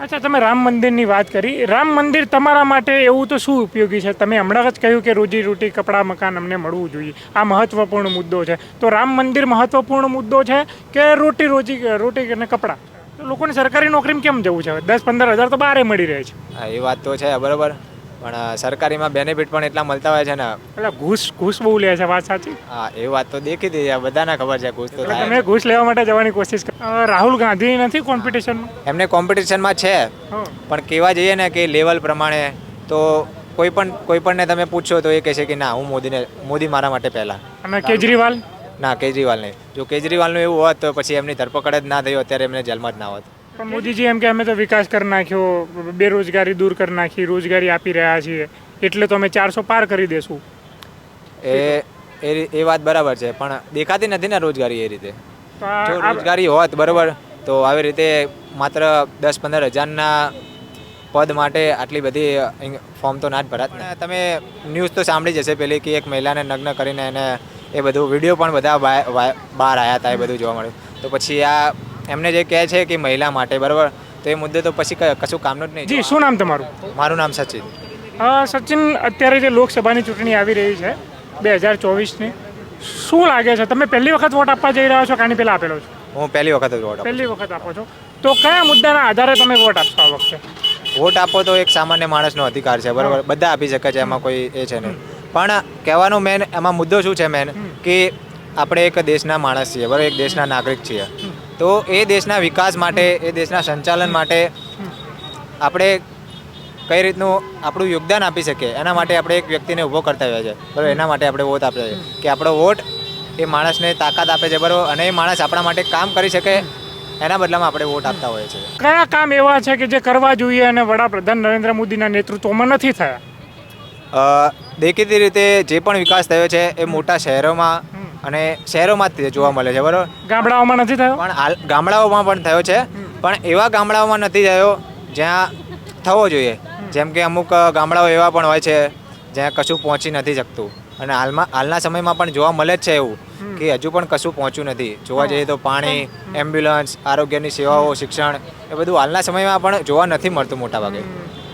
અચ્છા, તમે રામ મંદિરની વાત કરી. રામ મંદિર તમારા માટે એવું તો શું ઉપયોગી છે? તમે હમણાં જ કહ્યું કે રોજી રોટી કપડાં મકાન અમને મળવું જોઈએ, આ મહત્વપૂર્ણ મુદ્દો છે. તો રામ મંદિર મહત્વપૂર્ણ મુદ્દો છે કે રોટી અને કપડાં? તો લોકોને સરકારી નોકરીમાં કેમ જવું છે? 10-15 હજાર તો બહારે મળી રહે છે. હા, એ વાત તો છે બરાબર, પણ સરકારીમાં બેનિફિટ પણ એટલા મળતા હોય છે ને. એટલે ઘૂસ બહુ લે છે, વાત સાચી? હા, એ વાત તો દેખી હતી, બધાને ખબર છે ઘૂસ તો એટલે થાય. તમે ઘૂસ લેવા માટે જવાની કોશિશ રાહુલ ગાંધી નથી કોમ્પિટિશનમાં? એમને કોમ્પિટિશનમાં છે, પણ કહેવા જઈએ ને કે લેવલ પ્રમાણે તો કોઈ પણને તમે પૂછો તો એ કહેશે કે ના, હું મોદી મારા માટે પહેલા. અને કેજરીવાલ? ના, કેજરીવાલ નહીં. જો કેજરીવાલનું એવું હોત તો પછી એમની ધરપકડ જ ના થઈ હોત, ત્યારે એમને જેલમાં જ ના હોત. પણ મોદીજી એમ કે અમે તો વિકાસ કરી નાખ્યો, બેરોજગારી દૂર કરી નાખી, રોજગારી આપી રહ્યા છીએ, એટલે તો અમે 400 પાર કરી દેશું. એ વાત બરાબર છે, પણ દેખાતી નથી ને રોજગારી એ રીતે. તો જો રોજગારી હોત બરાબર, તો આવી રીતે માત્ર 10-15 હજારના પદ માટે આટલી બધી ફોર્મ તો ના જ ભરાત ને. તમે ન્યૂઝ તો સાંભળી જશે પેલી કે એક મહિલાને નગ્ન કરીને એને એ બધું વિડીયો પણ બધા બહાર આવ્યા હતા, એ બધું જોવા મળ્યું. તો પછી આ એમને જે કહે છે કે મહિલા માટે બરાબર, તો એ મુદ્દે તો પછી કશું કામનું જ નહીં. જી, શું નામ તમારું? મારું નામ સચિન. સચિન, અત્યારે જે લોકસભાની ચૂંટણી આવી રહી છે 2024ની, શું લાગે છે? તમે પહેલી વખત વોટ આપવા જઈ રહ્યા છો કે આની પહેલાં આપેલો છો? હું પહેલી વખત જ વોટ આપું. પહેલી વખત આપો છો, તો કયા મુદ્દાના આધારે તમે વોટ આપશો આ વખતે? વોટ આપવો તો એક સામાન્ય માણસનો અધિકાર છે બરાબર, બધા આપી શકે છે, એમાં કોઈ એ છે નહીં. પણ કહેવાનો મેન એમાં મુદ્દો શું છે મેન, કે આપણે એક દેશના માણસ છીએ બરાબર, એક દેશના નાગરિક છીએ. તો એ દેશના વિકાસ માટે, એ દેશના સંચાલન માટે આપણે કઈ રીતનું આપણું યોગદાન આપી શકીએ, એના માટે આપણે એક વ્યક્તિને ઊભો કરતા હોઈએ છીએ બરાબર. એના માટે આપણે વોટ આપીએ છીએ કે આપણો વોટ એ માણસને તાકાત આપે છે બરાબર, અને એ માણસ આપણા માટે કામ કરી શકે, એના બદલામાં આપણે વોટ આપતા હોઈએ છીએ. કયા કામ એવા છે કે જે કરવા જોઈએ અને વડાપ્રધાન નરેન્દ્ર મોદીના નેતૃત્વમાં નથી થયા? દેખીતી રીતે જે પણ વિકાસ થયો છે એ મોટા શહેરોમાં અને શહેરોમાં જ જોવા મળે છે બરાબર. ગામડાઓમાં નથી થયો? પણ ગામડાઓમાં પણ થયો છે, પણ એવા ગામડાઓમાં નથી થયો જ્યાં થવો જોઈએ. જેમ કે અમુક ગામડાઓ એવા પણ હોય છે જ્યાં કશું પહોંચી નથી શકતું, અને હાલના સમયમાં પણ જોવા મળે જ છે એવું કે હજુ પણ કશું પહોંચ્યું નથી. જોવા જઈએ તો પાણી, એમ્બ્યુલન્સ, આરોગ્યની સેવાઓ, શિક્ષણ, એ બધું હાલના સમયમાં પણ જોવા નથી મળતું મોટાભાગે.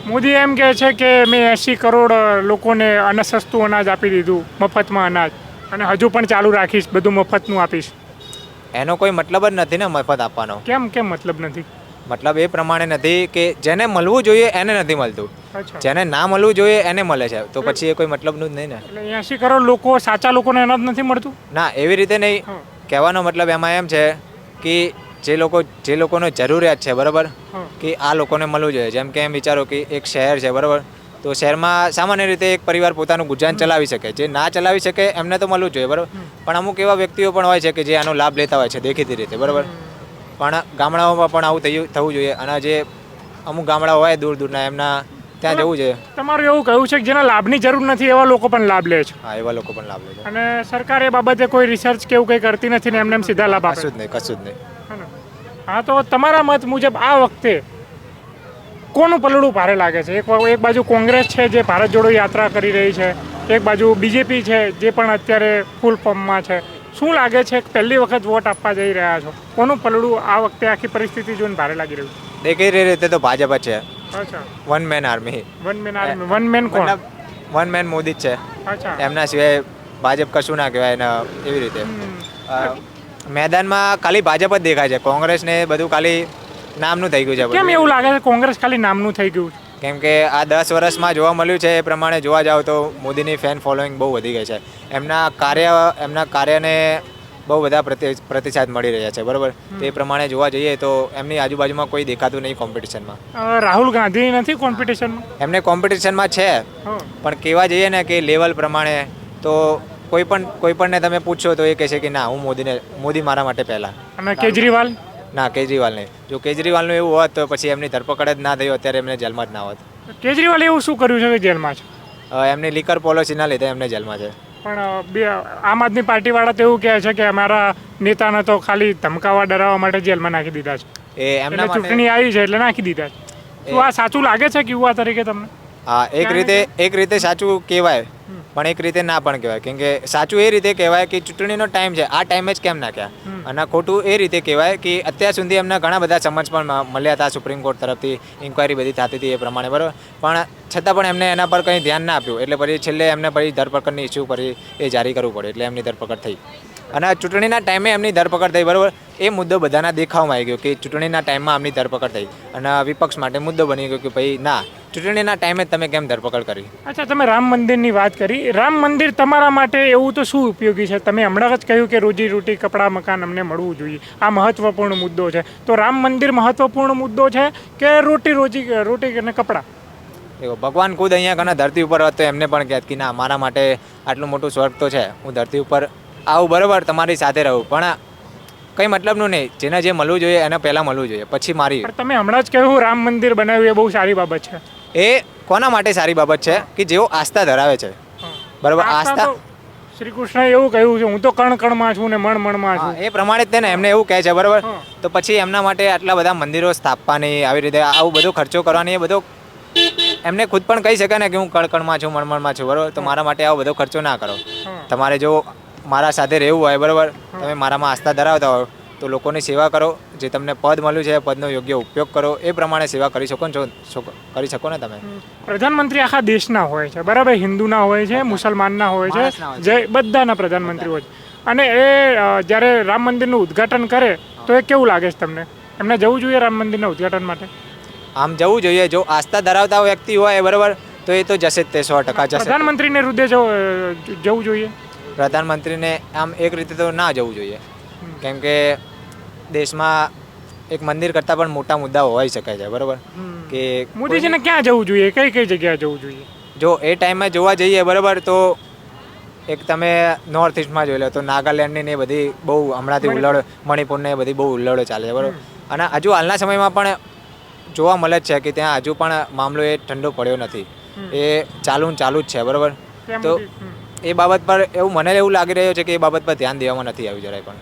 મોદી એમ કહે છે કે મેં 80 કરોડ લોકોને સસ્તું અનાજ આપી દીધું, મફતમાં અનાજ, અને હજુ પણ ચાલુ રાખીશ, બધું મફતનું આપીશ. એનો કોઈ મતલબ જ નથી ને મફત આપવાનો. કેમ મતલબ નથી? મતલબ એ પ્રમાણે નથી કે જેને મળવું જોઈએ એને નથી મળતું, જેને ના મળવું જોઈએ એને મળે છે, તો પછી એ કોઈ મતલબનું જ નહીં ને. એટલે 80 કરોડ લોકો, સાચા લોકોને અનાજ નથી મળતું? ના, એવી રીતે નહીં. કહેવાનો મતલબ એમાં એમ છે કે જે લોકોનો જરૂરિયાત છે બરાબર, કે આ લોકોને મળવું જોઈએ. જેમ કે એમ વિચારો કે એક શહેર છે બરાબર, તો શહેરમાં સામાન્ય રીતે એક પરિવાર પોતાનું ગુજરાન ચલાવી શકે, જે ના ચલાવી શકે એમને તો મળવું જોઈએ બરાબર. પણ અમુક એવા વ્યક્તિઓ પણ હોય છે કે જે આનો લાભ લેતા હોય છે દેખીતી રીતે બરાબર. પણ ગામડાઓમાં પણ આવું થવું જોઈએ, અને જે અમુક ગામડાઓ હોય દૂરના, એમના ત્યાં જવું જોઈએ. તમારું એવું કહ્યું છે કે જેના લાભની જરૂર નથી એવા લોકો પણ લાભ લે છે? હા, એવા લોકો પણ લાભ લે છે. અને સરકાર એ બાબતે કોઈ રિસર્ચ કે એવું કંઈ કરતી નથી ને એમને સીધા લાભ આપે? કશું જ નહીં. હા, તો તમારા મત મુજબ આ વખતે કોનું પલડું ભારે લાગે છે? એક બાજુ કોંગ્રેસ છે જે ભારત જોડો યાત્રા કરી રહી છે, એક બાજુ બીજેપી છે જે પણ અત્યારે ફૂલ ફોર્મમાં છે. શું લાગે છે, પહેલી વખત વોટ આપવા જઈ રહ્યા છો, કોનું પલડું આ વખતે આખી પરિસ્થિતિ જોઈને ભારે લાગી રહ્યું છે? દેખીતી રીતે તો ભાજપ જ છે. અચ્છા, one man army. One man કોણ? વન મેન મોદી જ છે. અચ્છા, એમના સિવાય ભાજપ કશું ના કહેવાય ને. એવી રીતે મેદાનમાં ખાલી ભાજપ જ દેખાય છે, કોંગ્રેસ ને બધું ખાલી નામનું થઈ ગયું છે. કેમ એવું લાગે છે કોંગ્રેસ ખાલી નામનું થઈ ગયું? કેમ કે આ 10 વર્ષમાં જોવા મળ્યું છે એ પ્રમાણે જોવા જાવ તો મોદીની ફેન ફોલોઈંગ બહુ વધી ગઈ છે. એમના કાર્યને બહુ બધા પ્રતિસાદ મળી રહ્યા છે બરાબર. તે પ્રમાણે જોવા જઈએ તો એમની આજુબાજુમાં કોઈ દેખાતું નહીં કોમ્પિટિશનમાં. રાહુલ ગાંધી નથી કોમ્પિટિશનમાં? એમને કોમ્પિટિશનમાં છે, પણ કહેવા જઈએ ને કે લેવલ પ્રમાણે તો કોઈ પણને તમે પૂછો તો એ કહેશે કે ના, હું મોદી મારા માટે પહેલા. અને કેજરીવાલ? ના, કેજરીવાલ નહીં. જો કેજરીવાલનું એવું હોત તો પછી એમની ધરપકડ જ ના થઈ હોત, ત્યારે એમને જેલમાં જ ના હોત. કેજરીવાલ એવું શું કર્યું છે કે જેલમાં છે? એમની લીકર પોલિસીના લીધે એમને જેલમાં છે. પણ આમ આદમી પાર્ટીવાળા તો એવું કહે છે કે અમારા નેતાને તો ખાલી ધમકાવવા, ડરાવવા માટે જેલમાં નાખી દીધા છે. એ એમના ચૂંટણી આવી છે એટલે નાખી દીધા છે. શું આ સાચું લાગે છે કે યુવા તરીકે તમને? હા એક રીતે સાચું કહેવાય, પણ એક રીતે ના પણ કહેવાય. કેમ કે સાચું એ રીતે કહેવાય કે ચૂંટણીનો ટાઈમ છે, આ ટાઈમે જ કેમ નાખ્યા. અને ખોટું એ રીતે કહેવાય કે અત્યાર સુધી એમને ઘણા બધા સમજ પણ મળ્યા હતા સુપ્રીમ કોર્ટ તરફથી, ઇન્ક્વાયરી બધી થતી હતી એ પ્રમાણે, બરાબર. પણ છતાં પણ એમને એના પર કંઈ ધ્યાન ના આપ્યું, એટલે પછી છેલ્લે એમને પછી ધરપકડની ઇસ્યુ કરી એ જારી કરવું પડે, એટલે એમની ધરપકડ થઈ. અને ચૂંટણીના ટાઈમે એમની ધરપકડ થઈ, બરાબર. એ મુદ્દો બધાના દેખાવમાં આવી ગયો કે ચૂંટણીના ટાઈમમાં એમની ધરપકડ થઈ, અને વિપક્ષ માટે મુદ્દો બની ગયો કે ભાઈ ના, ચૂંટણીના ટાઈમે જ તમે કેમ ધરપકડ કરી. અચ્છા, તમે રામ મંદિરની વાત કરી. રામ મંદિર તમારા માટે એવું તો શું ઉપયોગી છે? તમે હમણાં જ કહ્યું કે રોજી રોટી, કપડાં, મકાન અમને મળવું જોઈએ, આ મહત્વપૂર્ણ મુદ્દો છે. તો રામ મંદિર મહત્વપૂર્ણ મુદ્દો છે કે રોટી અને કપડાં? એવો ભગવાન ખુદ અહીંયા કના ધરતી ઉપર હોત તો એમને પણ કહેત કે ના, મારા માટે આટલું મોટું સ્વર્ગ તો છે, હું ધરતી ઉપર આવું, બરાબર, તમારી સાથે રહું, પણ કંઈ મતલબનું નહીં. જેને જે મળવું જોઈએ એને પહેલાં મળવું જોઈએ, પછી મારી. પણ તમે હમણાં જ કહ્યું રામ મંદિર બનાવ્યું એ બહુ સારી બાબત છે. એ કોના માટે સારી બાબત છે? કે જેઓ આસ્થા ધરાવે છે, બરાબર. આસ્થા શ્રી કૃષ્ણએ એવું કહ્યું છે, હું તો કણ કણમાં છું ને મણ મણમાં છું. એ પ્રમાણે જ તેને એમને એવું કહે છે, બરાબર. તો પછી એમના માટે આટલા બધા મંદિરો સ્થાપવાની, આવી રીતે આવું બધો ખર્ચો કરવાની, એ બધો એમને ખુદ પણ કહી શકે ને કે હું કણકણમાં છું, મણમણમાં છું, બરાબર. તો મારા માટે આવો બધો ખર્ચો ના કરો. તમારે જો મારા સાથે રહેવું હોય, બરાબર, તમે મારામાં આસ્થા ધરાવતા હોય તો લોકોની સેવા કરો. જે તમને પદ મળ્યું છે એ પદનો યોગ્ય ઉપયોગ કરો, એ પ્રમાણે સેવા કરી શકો ને, કરી શકો ને તમે. પ્રધાનમંત્રી આખા દેશના હોય છે, બરાબર. હિન્દુના હોય છે, મુસલમાનના હોય છે, જે બધાના પ્રધાનમંત્રી હોય છે. અને એ જ્યારે રામ મંદિરનું ઉદ્ઘાટન કરે તો એ કેવું લાગે છે તમને? એમને જવું જોઈએ રામ મંદિરના ઉદ્ઘાટન માટે? આમ જવું જોઈએ. જો આસ્થા ધરાવતા વ્યક્તિ હોય, બરાબર, તો એ તો જશે જ, તે 100% જશે. પ્રધાનમંત્રીને હૃદય જવું જોઈએ? પ્રધાનમંત્રીને આમ એક રીતે તો ના જવું જોઈએ, કેમ કે દેશમાં એક મંદિર કરતાં પણ મોટા મુદ્દાઓ હોઈ શકે છે, બરાબર. કે મોદીજીને ક્યાં જવું જોઈએ, કઈ કઈ જગ્યાએ જવું જોઈએ? જો એ ટાઈમે જોવા જઈએ, બરાબર, તો એક તમે નોર્થ ઇસ્ટમાં જોઈ લો તો નાગાલેન્ડની ને એ બધી બહુ હમણાંથી હુલ્લડો, મણિપુરને એ બધી બહુ હુલ્લડો ચાલે છે, બરાબર. અને હજુ હાલના સમયમાં પણ જોવા મળે જ છે કે ત્યાં હજુ પણ મામલો એ ઠંડો પડ્યો નથી, એ ચાલુ જ છે, બરાબર. તો એ બાબત પર મને એવું લાગી રહ્યું છે કે એ બાબત પર ધ્યાન દેવામાં નથી આવ્યું જરાય પણ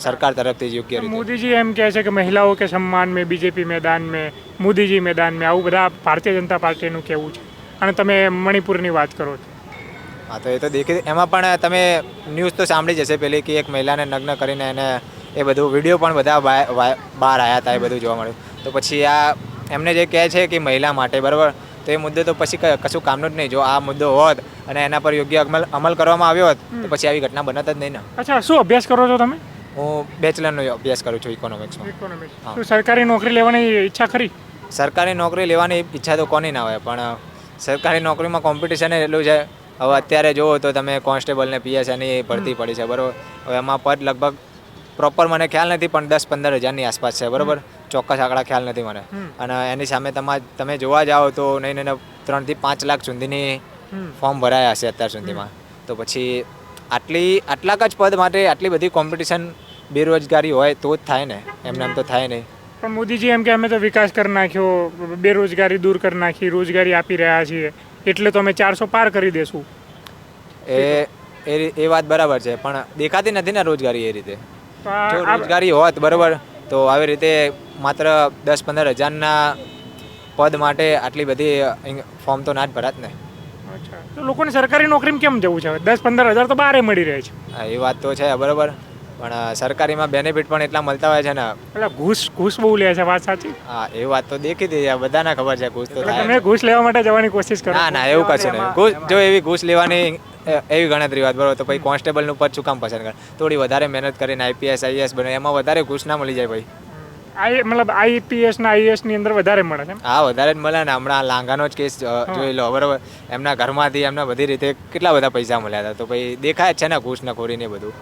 સરકાર તરફથી યોગ્ય રીતે. મોદીજી એમ કહે છે કે મહિલાઓ કે સન્માન મેં, બીજેપી મેદાન મેં, મોદીજી મેદાન મેં, આવું બધા ભારતીય જનતા પાર્ટીનું કહેવું છે. અને તમે મણિપુરની વાત કરો છો. હા, તો એ તો દેખી, એમાં પણ તમે ન્યૂઝ તો સાંભળી જશે પેલી કે એક મહિલાને નગ્ન કરીને એને એ બધું વિડીયો પણ બધા બહાર આવ્યા હતા, એ બધું જોવા મળ્યું. તો પછી આ એમને જે કહે છે કે મહિલા માટે, બરાબર, તો એ મુદ્દો તો પછી કશું કામનું જ નહીં. જો આ મુદ્દો હોત અને એના પર યોગ્ય અમલ કરવામાં આવ્યો હોત તો પછી આવી ઘટના બનત જ નહીં ને. અચ્છા, શું અભ્યાસ કરો છો તમે? હું બેચલરનો અભ્યાસ કરું છું ઇકોનોમિક્સમાં. શું સરકારી નોકરી લેવાની ઈચ્છા ખરી? સરકારી નોકરી લેવાની ઈચ્છા તો કોની ના હોય, પણ સરકારી નોકરીમાં કોમ્પિટિશન એટલું છે. હવે અત્યારે જુઓ તો તમે કોન્સ્ટેબલ ને પીએસઆઈની ભરતી પડી છે, બરાબર. હવે એમાં પદ લગભગ પ્રોપર મને ખ્યાલ નથી, પણ 10-15 હજારની આસપાસ છે, બરાબર. ચોક્કસ આંકડા ખ્યાલ નથી મને. અને એની સામે તમે જોવા જાઓ તો નહીં 3 થી 5 લાખ સુધીની ફોર્મ ભરાયા હશે અત્યાર સુધીમાં. તો પછી આટલાક જ પદ માટે આટલી બધી કોમ્પિટિશન, બેરોજગારી હોય તો જ થાય ને, એમને એમ તો થાય નહીં. પણ મોદીજી એમ કે અમે તો વિકાસ કરી નાખ્યો, બેરોજગારી દૂર કરી નાખી, રોજગારી આપી રહ્યા છીએ, એટલે તો અમે 400 પાર કરી દેશું. એ વાત બરાબર છે, પણ દેખાતી નથી ને રોજગારી એ રીતે. જો રોજગારી હોત, બરાબર, તો આવી રીતે માત્ર 10-15 હજારના પદ માટે આટલી બધી ફોર્મ તો ના જ ભરાત ને. અચ્છા, તો લોકોને સરકારી નોકરીમાં કેમ જવું છે? 10-15 હજાર તો બહાર મળી રહે છે. હા, એ વાત તો છે, બરાબર, પણ સરકારીમાં બેનિફિટ પણ એટલા મળતા હોય છે ને. એટલે ઘૂસ બહુ લે છે, વાત સાચી? હા, એ વાત તો દેખી હતી, બધાને ખબર છે ઘૂસ તો થાય. તમે ઘૂસ લેવા માટે જવાની કોશિશ કરો? ના, એવું કશું નહીં. જો એવી ઘૂસ લેવાની એવી ગણતરી વાત, બરાબર, તો પછી કોન્સ્ટેબલનું પદ શું કામ પસંદ કરે? થોડી વધારે મહેનત કરીને આઈપીએસ આઈએએસ બને, એમાં વધારે ઘૂસ ના મળી જાય ભાઈ. મતલબ આઈપીએસ ના આઈએએસ ની અંદર વધારે મળે છે? હા, વધારે જ મળે ને. હમણાં લાંગાનો જ કેસ જોઈ લો, બરાબર. એમના ઘરમાંથી એમને બધી રીતે કેટલા બધા પૈસા મળ્યા હતા, તો ભાઈ દેખાય જ છે ને ઘૂસ ને ખોરી ને બધું.